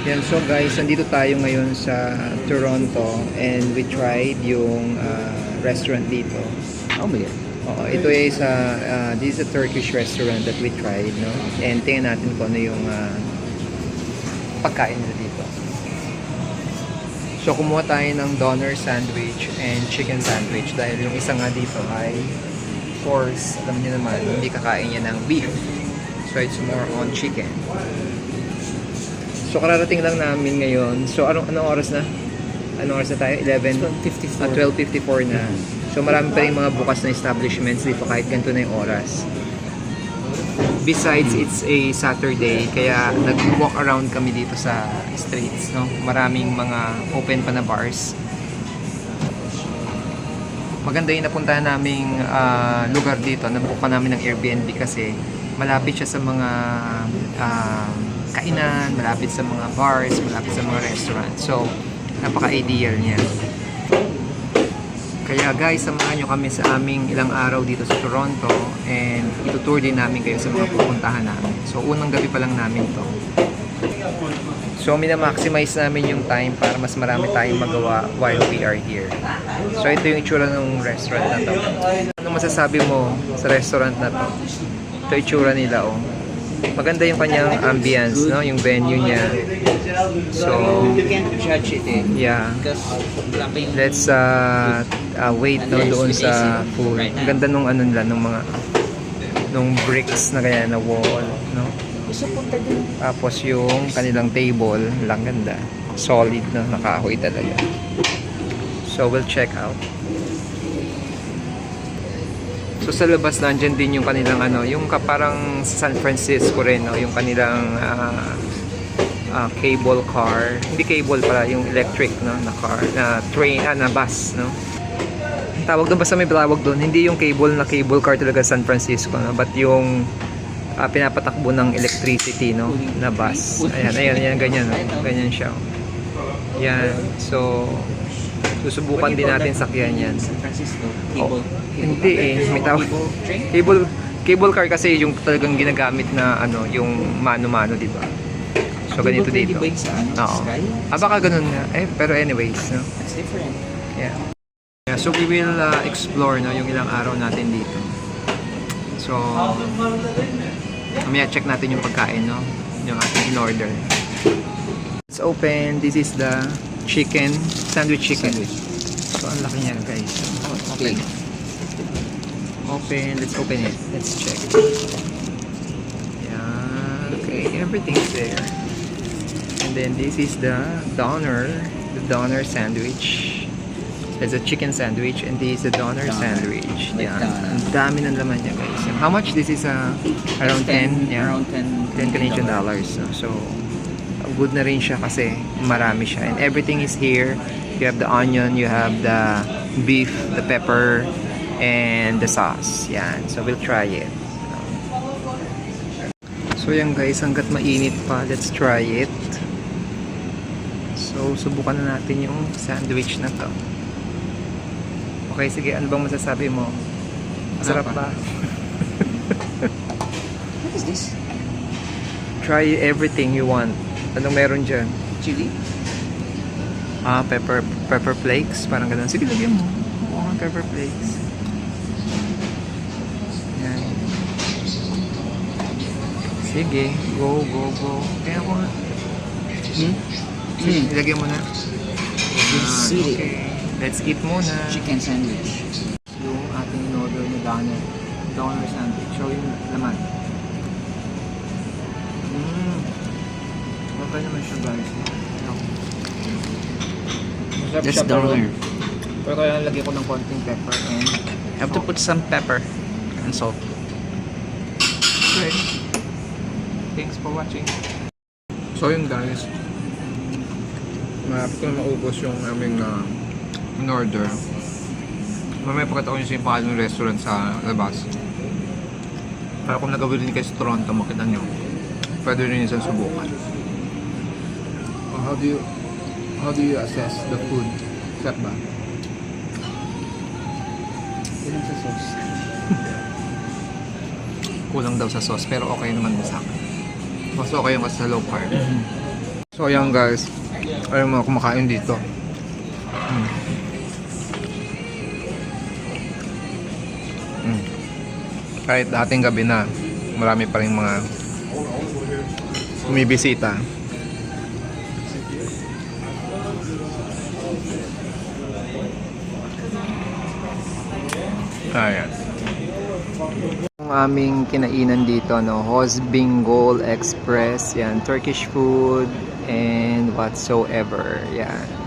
Yan, so guys, nandito tayo ngayon sa Toronto and we tried yung restaurant dito. Oh my God. Oo, ito ay this is a Turkish restaurant that we tried, no? And tingnan natin kung ano yung pagkain nila dito. So, kumuha tayo ng doner sandwich and chicken sandwich dahil yung isa nga dito ay, of course, alam niyo naman, hindi kakain niya ng beef. So, it's more on chicken. So, kararating lang namin ngayon. So, anong oras na? Anong oras na tayo? 12:54. 12:54 na. So, marami pa rin mga bukas na establishments dito kahit ganito na yung oras. Besides, it's a Saturday, kaya nag-walk around kami dito sa streets, no? Maraming mga open pa na bars. Maganda yung napuntahan naming lugar dito. Nabook pa namin ng Airbnb kasi malapit siya sa mga kainan, malapit sa mga bars, malapit sa mga restaurants. So, napaka-ideal niya. Kaya guys, samahan nyo kami sa aming ilang araw dito sa Toronto and itutour din namin kayo sa mga pupuntahan namin. So, unang gabi pa lang namin to. So, minamaximize namin yung time para mas marami tayong magawa while we are here. So, ito yung itsura ng restaurant na to. Ano masasabi mo sa restaurant na to? Ito yung itsura nila, oh. Maganda yung kanyang ambience, no? Yung venue niya. So, You can't judge it eh. yeah. Because wala pa yung... Let's wait no doon sa food. Ang ganda nung ano nila, nung mga nung bricks na kaya na wall, no? Isa punta din. Tapos yung kanilang table, lang ganda. Solid na nakahoy talaga. So we'll check out. So sa labas nandiyan din yung kanilang ano, yung parang sa San Francisco rin, no? Yung kanilang cable car. Hindi cable pala, yung electric, no, na car, na train, na bus, no. Tawag doon, basta may tawag doon. Hindi yung cable na cable car talaga San Francisco, no, but yung pinapatakbo ng electricity, no, na bus. Ayan, ganyan, no? Ganyan siya. Yan. So susubukan din natin sakyan yan. San Francisco. Cable. Hindi eh, may tawag. Cable car kasi yung talagang ginagamit na ano, yung mano-mano, di ba? So ganito dito. Oo. Baka ganun nga. Pero anyways, no. That's different. Yeah. Yeah, so we will explore, no, yung ilang araw natin dito. So mamaya check natin yung pagkain, no, yung ating in-order. Let's open. This is the chicken, sandwich chicken. So ang laki niya, guys. Open. Let's open it. Let's check. Yeah, okay, everything's there. And then this is the doner sandwich. There's a chicken sandwich and this is the doner sandwich. Like Yeah, ang dami ng laman niya, guys. And how much? This is around 10, yeah, Around 10 Canadian dollars. So good na rin siya kasi marami siya. And everything is here. You have the onion, you have the beef, the pepper, and the sauce. Yan. So we'll try it. So yan guys, hanggat mainit pa, let's try it. So subukan na natin yung sandwich na to. Okay, sige, ano bang masasabi mo? Masarap ba? What is this? Try everything you want. Anong meron dyan? Chili? Pepper flakes. Parang ganun. Sige, lagyan mo. Pepper flakes. Yan. Sige. Go. Kaya ko nga. Sige, ilagyan mo na. Okay. Let's eat muna. Chicken sandwich. Yung ating in-order na doner sandwich. So, yung laman. Okay naman siya, guys. Masarap Just siya, doner. pero kaya lagyan ko ng konting pepper and Have to put some pepper and salt. okay. Thanks for watching. So yun guys, malapit ko na maubos yung aming in-order. Mamaya pakita ko yung simple ng restaurant sa labas. Para kung nagawin din kayo sa Toronto, makita nyo, pwede rin yung subukan. How do you assess the food? Sarap ba? Kulang sa sauce. Kulang daw sa sauce pero okay naman sa akin. Mas okay yung sa low carb. So So ayan guys, ayun mga kumakain dito. Kahit dating gabi na, marami pa rin mga bumibisita. Ayan. Ang aming kinainan dito, no, Hozbingol Express, yan, Turkish food and whatsoever, yan.